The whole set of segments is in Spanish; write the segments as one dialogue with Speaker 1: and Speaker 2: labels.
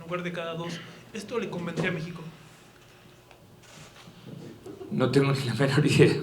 Speaker 1: lugar de cada 2. ¿Esto le convendría a México?
Speaker 2: No tengo ni la menor idea.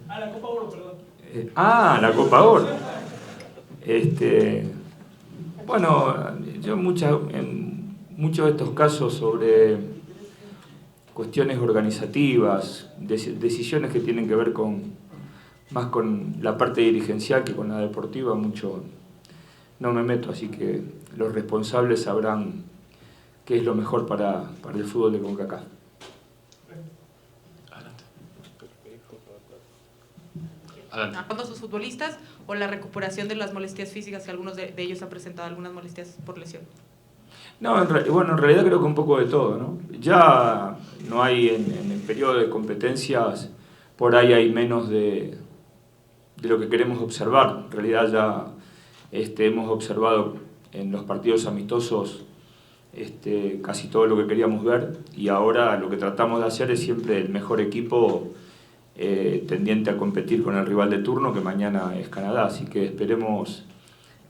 Speaker 1: La Copa Oro, perdón.
Speaker 2: La Copa Oro. Bueno, yo en muchos de estos casos sobre cuestiones organizativas, decisiones que tienen que ver más con la parte dirigencial que con la deportiva, mucho no me meto, así que los responsables sabrán qué es lo mejor para el fútbol de CONCACAF.
Speaker 3: ¿Cuándo sus futbolistas o la recuperación de las molestias físicas, que algunos de ellos han presentado algunas molestias por lesión?
Speaker 2: No, en realidad creo que un poco de todo, ¿no? Ya no hay en el periodo de competencias, por ahí hay menos de lo que queremos observar. En realidad ya hemos observado en los partidos amistosos casi todo lo que queríamos ver, y ahora lo que tratamos de hacer es siempre el mejor equipo tendiente a competir con el rival de turno, que mañana es Canadá, así que esperemos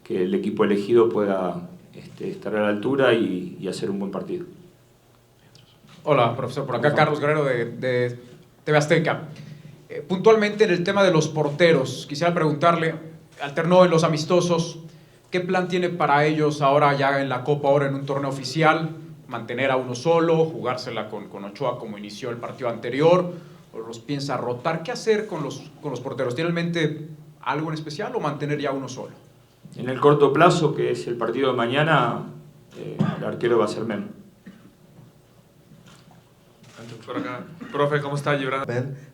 Speaker 2: que el equipo elegido pueda estar a la altura y hacer un buen partido.
Speaker 4: Hola, profesor, por acá Carlos Guerrero de TV Azteca. Puntualmente en el tema de los porteros, quisiera preguntarle, alternó en los amistosos, ¿qué plan tiene para ellos ahora ya en la Copa Oro, en un torneo oficial? ¿Mantener a uno solo, jugársela con Ochoa como inició el partido anterior, o los piensa rotar? ¿Qué hacer con los porteros? ¿Tiene en mente algo en especial o mantener ya uno solo?
Speaker 2: En el corto plazo, que es el partido de mañana, el arquero va a ser Memo.
Speaker 5: Por acá. Profe, ¿cómo está Gibran?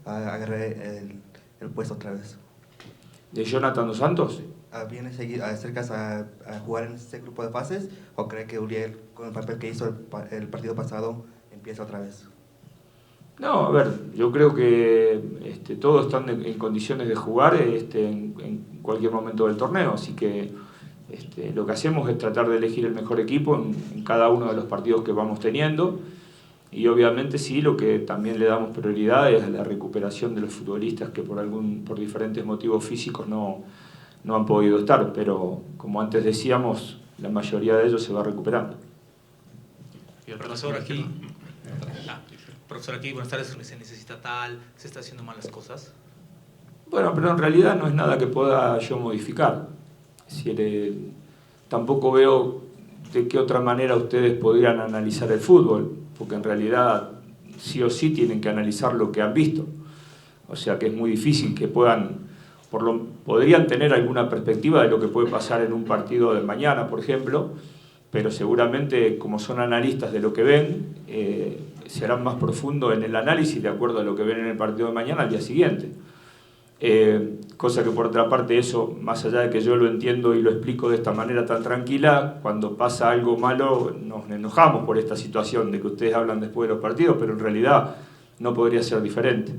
Speaker 6: Agarré el puesto otra vez.
Speaker 2: ¿De Jonathan dos Santos?
Speaker 6: ¿Viene cercas a jugar en este grupo de fases o cree que Uriel, con el papel que hizo el partido pasado, empieza otra vez?
Speaker 2: No, a ver, yo creo que todos están en condiciones de jugar en cualquier momento del torneo, así que lo que hacemos es tratar de elegir el mejor equipo en cada uno de los partidos que vamos teniendo, y obviamente sí, lo que también le damos prioridad es a la recuperación de los futbolistas que por diferentes motivos físicos no han podido estar, pero como antes decíamos, la mayoría de ellos se va recuperando.
Speaker 1: Y el profesor aquí... Profesor, aquí, buenas tardes, se necesita tal, se está haciendo mal las cosas.
Speaker 2: Bueno, pero en realidad no es nada que pueda yo modificar. Es decir, tampoco veo de qué otra manera ustedes podrían analizar el fútbol, porque en realidad sí o sí tienen que analizar lo que han visto. O sea que es muy difícil que podrían tener alguna perspectiva de lo que puede pasar en un partido de mañana, por ejemplo, pero seguramente, como son analistas de lo que ven, serán más profundos en el análisis de acuerdo a lo que ven en el partido de mañana al día siguiente. Cosa que por otra parte eso, más allá de que yo lo entiendo y lo explico de esta manera tan tranquila, cuando pasa algo malo nos enojamos por esta situación de que ustedes hablan después de los partidos, pero en realidad no podría ser diferente.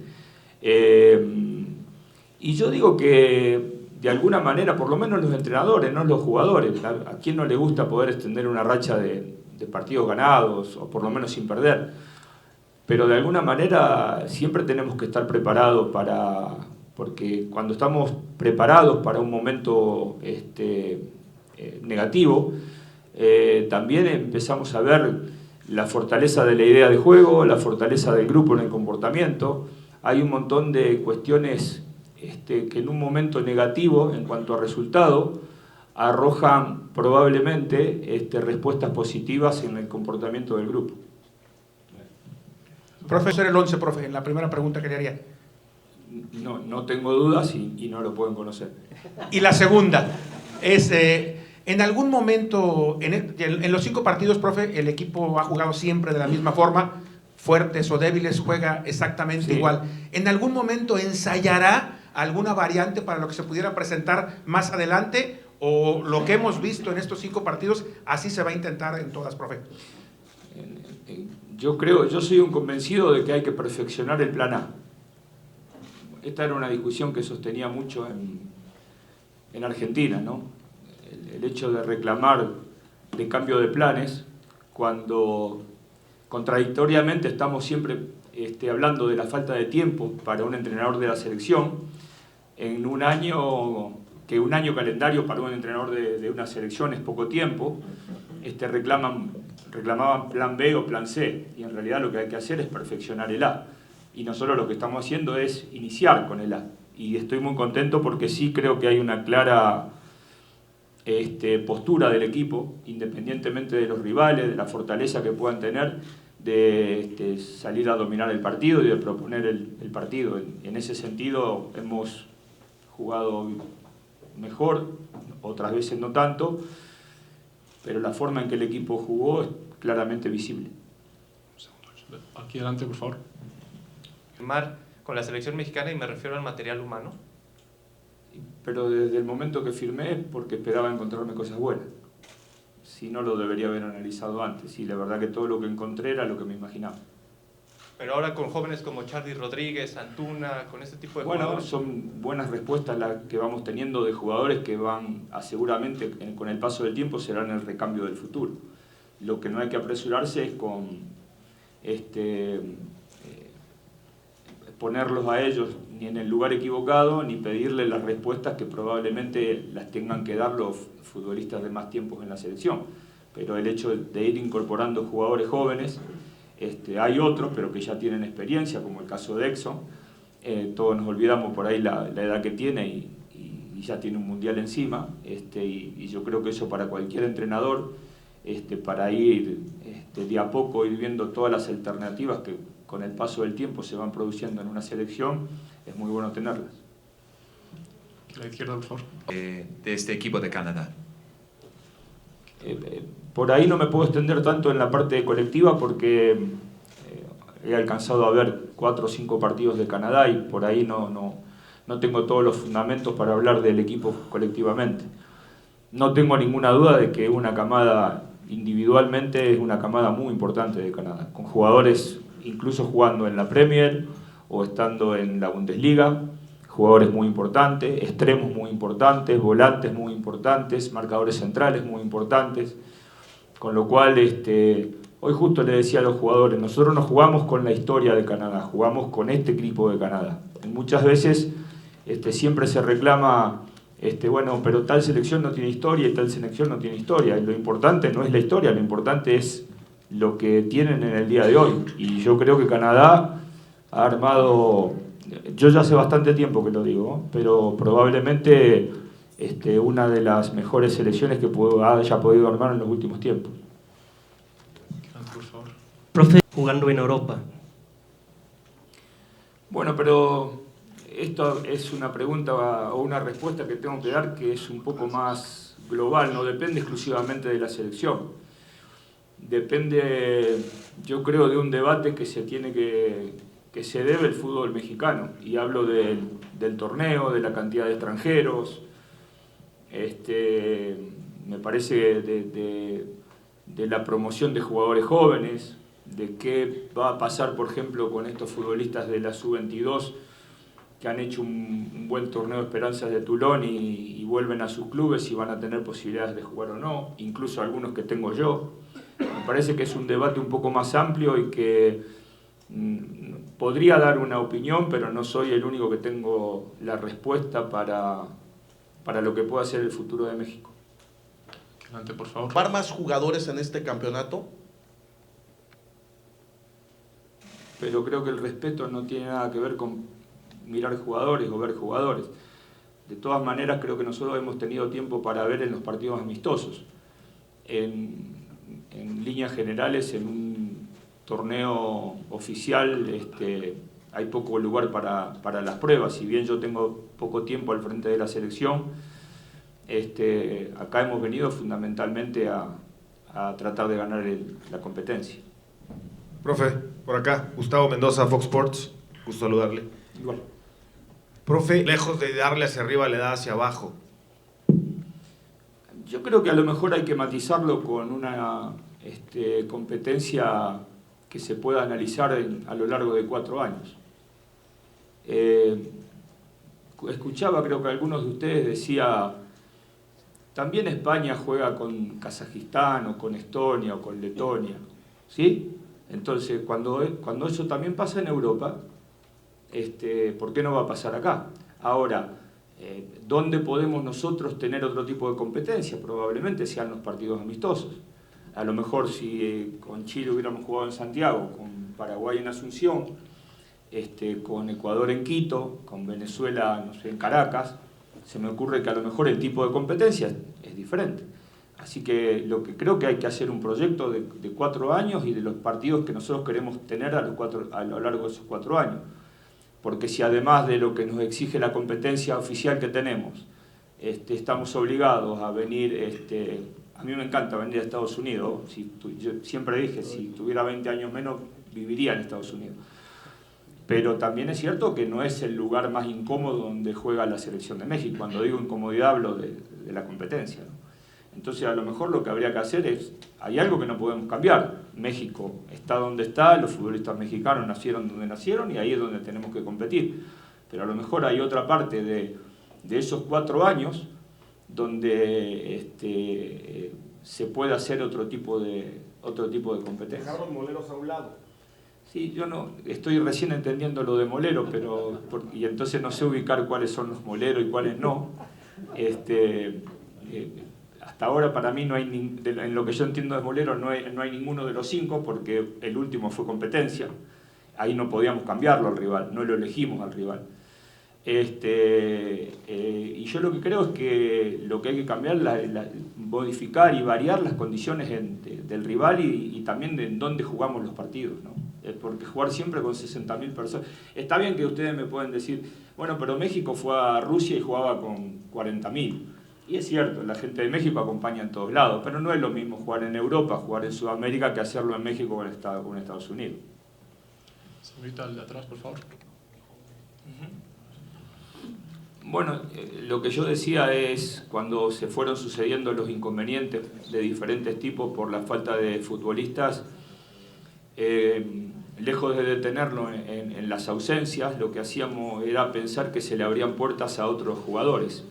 Speaker 2: Y yo digo que de alguna manera, por lo menos los entrenadores, no los jugadores, ¿a quién no le gusta poder extender una racha de partidos ganados o por lo menos sin perder? Pero de alguna manera siempre tenemos que estar preparados porque cuando estamos preparados para un momento negativo, también empezamos a ver la fortaleza de la idea de juego, la fortaleza del grupo en el comportamiento. Hay un montón de cuestiones que en un momento negativo en cuanto a resultado arrojan probablemente respuestas positivas en el comportamiento del grupo.
Speaker 7: Profesor, el 11, profe, en la primera pregunta que le haría.
Speaker 2: No tengo dudas y no lo pueden conocer.
Speaker 7: Y la segunda es, en algún momento, en los 5 partidos, profe, el equipo ha jugado siempre de la misma forma, fuertes o débiles, juega exactamente igual. ¿En algún momento ensayará alguna variante para lo que se pudiera presentar más adelante, o lo que hemos visto en estos 5 partidos, así se va a intentar en todas, profe?
Speaker 2: Yo soy un convencido de que hay que perfeccionar el plan A. Esta era una discusión que sostenía mucho en Argentina, ¿no? El hecho de reclamar de cambio de planes, cuando contradictoriamente estamos siempre hablando de la falta de tiempo para un entrenador de la selección, en un año calendario para un entrenador de una selección es poco tiempo, reclaman reclamaban plan B o plan C, y en realidad lo que hay que hacer es perfeccionar el A. Y nosotros lo que estamos haciendo es iniciar con el A. Y estoy muy contento porque sí creo que hay una clara postura del equipo, independientemente de los rivales, de la fortaleza que puedan tener, de salir a dominar el partido y de proponer el partido. En ese sentido hemos jugado mejor, otras veces no tanto, pero la forma en que el equipo jugó es claramente visible.
Speaker 5: Aquí adelante, por favor.
Speaker 8: Firmar con la selección mexicana, y me refiero al material humano.
Speaker 2: Pero desde el momento que firmé es porque esperaba encontrarme cosas buenas. Si no, lo debería haber analizado antes. Y la verdad que todo lo que encontré era lo que me imaginaba.
Speaker 8: Pero ahora con jóvenes como Charly Rodríguez, Antuna, con este tipo de
Speaker 2: Bueno,
Speaker 8: jugadores.
Speaker 2: son buenas respuestas las que vamos teniendo de jugadores que van a seguramente con el paso del tiempo serán el recambio del futuro. Lo que no hay que apresurarse es con ponerlos a ellos ni en el lugar equivocado, ni pedirles las respuestas que probablemente las tengan que dar los futbolistas de más tiempos en la selección. Pero el hecho de ir incorporando jugadores jóvenes, hay otros, pero que ya tienen experiencia, como el caso de Exxon. Todos nos olvidamos por ahí la edad que tiene y ya tiene un mundial encima. Y yo creo que eso para cualquier entrenador, para ir de a poco ir viendo todas las alternativas que con el paso del tiempo se van produciendo en una selección, es muy bueno tenerlas.
Speaker 5: A la izquierda, por favor.
Speaker 9: De este equipo de Canadá.
Speaker 2: Por ahí no me puedo extender tanto en la parte colectiva porque he alcanzado a ver 4 o 5 partidos de Canadá y por ahí no tengo todos los fundamentos para hablar del equipo colectivamente. No tengo ninguna duda de que una camada individualmente es una camada muy importante de Canadá, con jugadores incluso jugando en la Premier o estando en la Bundesliga, jugadores muy importantes, extremos muy importantes, volantes muy importantes, marcadores centrales muy importantes, con lo cual hoy justo le decía a los jugadores, nosotros no jugamos con la historia de Canadá, jugamos con este equipo de Canadá. Y muchas veces siempre se reclama, bueno, pero tal selección no tiene historia y tal selección no tiene historia, y lo importante no es la historia, lo importante es lo que tienen en el día de hoy. Y yo creo que Canadá ha armado, yo ya hace bastante tiempo que lo digo, pero probablemente una de las mejores selecciones que haya podido armar en los últimos tiempos.
Speaker 5: Por favor.
Speaker 10: Profe, jugando en Europa.
Speaker 2: Bueno, pero esto es una pregunta o una respuesta que tengo que dar que es un poco más global, no depende exclusivamente de la selección. Depende, yo creo, de un debate que se tiene que se debe el fútbol mexicano, y hablo del torneo, de la cantidad de extranjeros, me parece de la promoción de jugadores jóvenes, de qué va a pasar, por ejemplo, con estos futbolistas de la Sub-22 que han hecho un buen torneo de Esperanzas de Toulon y vuelven a sus clubes y van a tener posibilidades de jugar o no, incluso algunos que tengo yo. Me parece que es un debate un poco más amplio y que podría dar una opinión, pero no soy el único que tengo la respuesta para lo que pueda ser el futuro de México.
Speaker 5: Adelante, por favor.
Speaker 11: ¿Par más jugadores en este campeonato?
Speaker 2: Pero creo que el respeto no tiene nada que ver con mirar jugadores o ver jugadores. De todas maneras, creo que nosotros hemos tenido tiempo para ver en los partidos amistosos. En líneas generales, en un torneo oficial hay poco lugar para las pruebas. Si bien yo tengo poco tiempo al frente de la selección, acá hemos venido fundamentalmente a tratar de ganar la competencia.
Speaker 12: Profe, por acá, Gustavo Mendoza, Fox Sports, gusto saludarle.
Speaker 2: Igual.
Speaker 12: Profe, lejos de darle hacia arriba, le da hacia abajo.
Speaker 2: Yo creo que a lo mejor hay que matizarlo con una competencia que se pueda analizar a lo largo de 4 años. Escuchaba, creo que algunos de ustedes decía, también España juega con Kazajistán o con Estonia o con Letonia, ¿sí? Entonces, cuando eso también pasa en Europa, ¿por qué no va a pasar acá? Ahora, ¿dónde podemos nosotros tener otro tipo de competencia? Probablemente sean los partidos amistosos. A lo mejor si con Chile hubiéramos jugado en Santiago, con Paraguay en Asunción, con Ecuador en Quito, con Venezuela, no sé, en Caracas, se me ocurre que a lo mejor el tipo de competencia es diferente. Así que lo que creo que hay que hacer un proyecto de 4 años y de los partidos que nosotros queremos tener a lo largo de esos 4 años. Porque si además de lo que nos exige la competencia oficial que tenemos, estamos obligados a venir, a mí me encanta venir a Estados Unidos, yo siempre dije, si tuviera 20 años menos, viviría en Estados Unidos. Pero también es cierto que no es el lugar más incómodo donde juega la selección de México. Cuando digo incomodidad hablo de la competencia, ¿no? Entonces a lo mejor lo que habría que hacer es, hay algo que no podemos cambiar. México está donde está, los futbolistas mexicanos nacieron donde nacieron y ahí es donde tenemos que competir. Pero a lo mejor hay otra parte de esos 4 años donde se puede hacer otro tipo de competencia.
Speaker 12: Dejar los moleros a un lado.
Speaker 2: Sí, yo no estoy recién entendiendo lo de molero, y entonces no sé ubicar cuáles son los moleros y cuáles no. Hasta ahora para mí no hay en lo que yo entiendo de molero no hay ninguno de los 5 porque el último fue competencia. Ahí no podíamos cambiarlo al rival, no lo elegimos al rival. Y yo lo que creo es que lo que hay que cambiar es modificar y variar las condiciones del rival y también de en dónde jugamos los partidos, ¿no? Porque jugar siempre con 60.000 personas... Está bien que ustedes me pueden decir, bueno, pero México fue a Rusia y jugaba con 40.000. Y es cierto, la gente de México acompaña en todos lados, pero no es lo mismo jugar en Europa, jugar en Sudamérica, que hacerlo en México o en Estados Unidos.
Speaker 5: Señorita, al de atrás, por favor.
Speaker 2: Bueno, lo que yo decía es, cuando se fueron sucediendo los inconvenientes de diferentes tipos por la falta de futbolistas, lejos de detenerlo en las ausencias, lo que hacíamos era pensar que se le abrían puertas a otros jugadores.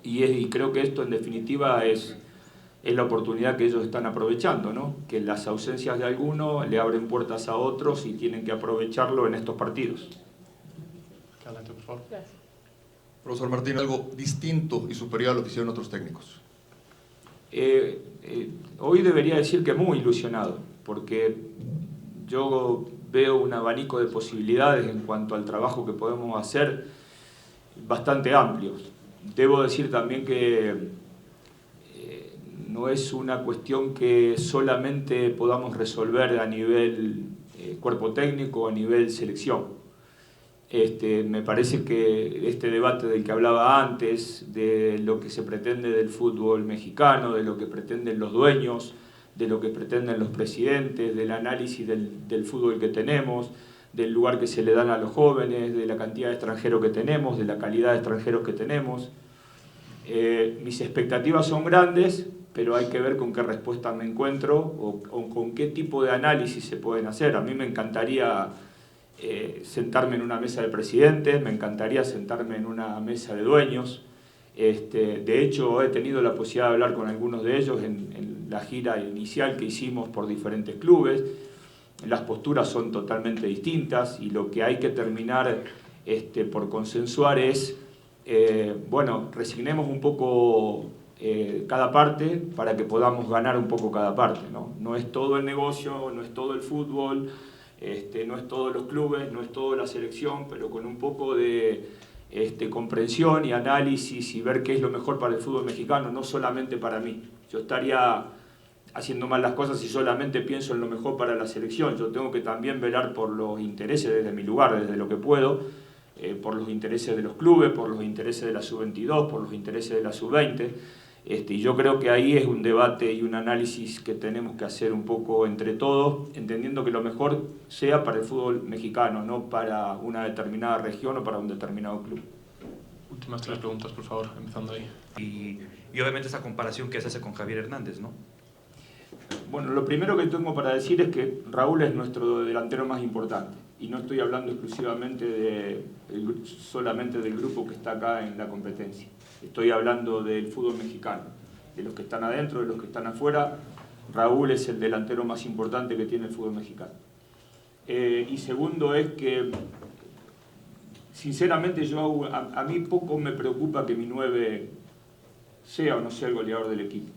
Speaker 2: Y creo que esto en definitiva es la oportunidad que ellos están aprovechando, ¿no? Que las ausencias de algunos le abren puertas a otros y tienen que aprovecharlo en estos partidos.
Speaker 5: Adelante, por favor.
Speaker 3: Gracias.
Speaker 13: Profesor Martín, algo distinto y superior a lo que hicieron otros técnicos.
Speaker 2: Hoy debería decir que muy ilusionado, porque yo veo un abanico de posibilidades en cuanto al trabajo que podemos hacer bastante amplios. Debo decir también que no es una cuestión que solamente podamos resolver a nivel cuerpo técnico, a nivel selección. Me parece que este debate del que hablaba antes, de lo que se pretende del fútbol mexicano, de lo que pretenden los dueños, de lo que pretenden los presidentes, del análisis del fútbol que tenemos, del lugar que se le dan a los jóvenes, de la cantidad de extranjeros que tenemos, de la calidad de extranjeros que tenemos. Mis expectativas son grandes, pero hay que ver con qué respuesta me encuentro o con qué tipo de análisis se pueden hacer. A mí me encantaría sentarme en una mesa de presidentes, me encantaría sentarme en una mesa de dueños. De hecho, he tenido la posibilidad de hablar con algunos de ellos en la gira inicial que hicimos por diferentes clubes. Las posturas son totalmente distintas y lo que hay que terminar por consensuar es, bueno, resignemos un poco cada parte para que podamos ganar un poco cada parte, ¿no? No es todo el negocio, no es todo el fútbol, no es todos los clubes, no es toda la selección, pero con un poco de comprensión y análisis y ver qué es lo mejor para el fútbol mexicano, no solamente para mí. Yo estaría haciendo mal las cosas si solamente pienso en lo mejor para la selección. Yo tengo que también velar por los intereses desde mi lugar, desde lo que puedo, por los intereses de los clubes, por los intereses de la sub-22, por los intereses de la sub-20. Y yo creo que ahí es un debate y un análisis que tenemos que hacer un poco entre todos, entendiendo que lo mejor sea para el fútbol mexicano, no para una determinada región o para un determinado club.
Speaker 5: Últimas 3 preguntas, por favor, empezando ahí.
Speaker 9: Y obviamente esa comparación que se hace con Javier Hernández, ¿no?
Speaker 2: Bueno, lo primero que tengo para decir es que Raúl es nuestro delantero más importante. Y no estoy hablando exclusivamente solamente del grupo que está acá en la competencia. Estoy hablando del fútbol mexicano, de los que están adentro, de los que están afuera. Raúl es el delantero más importante que tiene el fútbol mexicano. Y segundo es que, sinceramente, a mí poco me preocupa que mi 9 sea o no sea el goleador del equipo.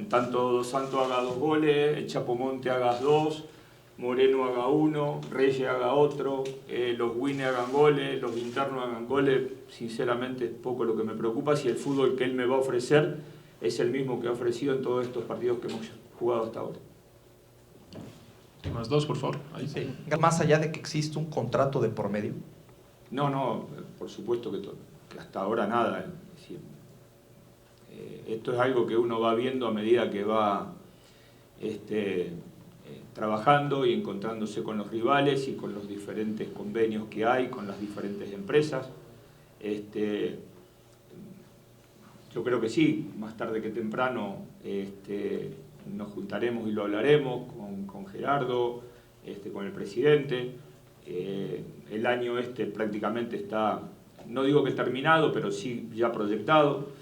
Speaker 2: en tanto Dos Santos haga 2 goles, el Chapomonte haga 2, Moreno haga 1, Reyes haga otro, los Wine hagan goles, los internos hagan goles. Sinceramente es poco lo que me preocupa si el fútbol que él me va a ofrecer es el mismo que ha ofrecido en todos estos partidos que hemos jugado hasta ahora.
Speaker 5: Últimas 2, por favor. Ahí.
Speaker 14: Sí. Más allá de que existe un contrato de por medio.
Speaker 2: No, por supuesto que hasta ahora nada. Es decir, esto es algo que uno va viendo a medida que va trabajando y encontrándose con los rivales y con los diferentes convenios que hay, con las diferentes empresas. Yo creo que sí, más tarde que temprano nos juntaremos y lo hablaremos con Gerardo, con el presidente. El año prácticamente está, no digo que terminado, pero sí ya proyectado.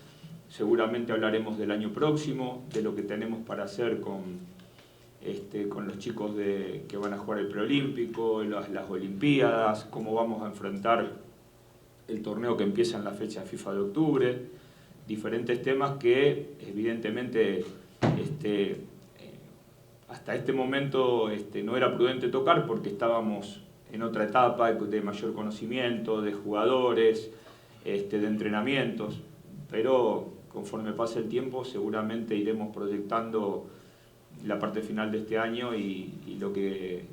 Speaker 2: Seguramente hablaremos del año próximo, de lo que tenemos para hacer con los chicos que van a jugar el preolímpico, las olimpiadas, cómo vamos a enfrentar el torneo que empieza en la fecha FIFA de octubre, diferentes temas que evidentemente hasta este momento no era prudente tocar porque estábamos en otra etapa de mayor conocimiento, de jugadores, de entrenamientos, pero conforme pase el tiempo seguramente iremos proyectando la parte final de este año y lo que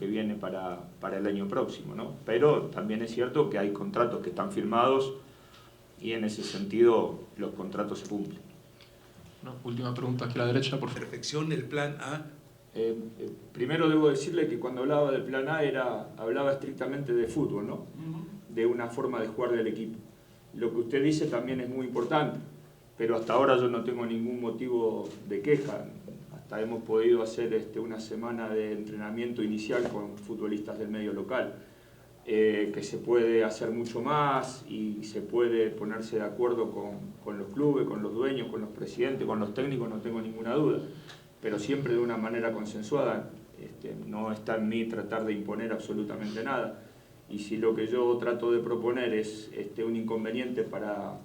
Speaker 2: viene para el año próximo, ¿no? Pero también es cierto que hay contratos que están firmados y en ese sentido los contratos se cumplen.
Speaker 5: Última pregunta aquí a la derecha, por favor.
Speaker 15: Perfección del plan A.
Speaker 2: Primero debo decirle que cuando hablaba del plan A hablaba estrictamente de fútbol, ¿no? De una forma de jugar del equipo. Lo que usted dice también es muy importante, pero hasta ahora yo no tengo ningún motivo de queja. Hasta hemos podido hacer una semana de entrenamiento inicial con futbolistas del medio local, que se puede hacer mucho más y se puede ponerse de acuerdo con los clubes, con los dueños, con los presidentes, con los técnicos, no tengo ninguna duda, pero siempre de una manera consensuada. No está en mí tratar de imponer absolutamente nada, y si lo que yo trato de proponer es un inconveniente para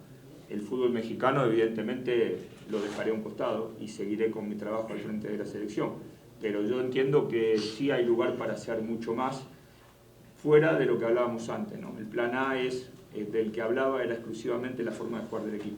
Speaker 2: el fútbol mexicano, evidentemente lo dejaré a un costado y seguiré con mi trabajo al frente de la selección. Pero yo entiendo que sí hay lugar para hacer mucho más fuera de lo que hablábamos antes, ¿no? El plan A del que hablaba era exclusivamente la forma de jugar del equipo.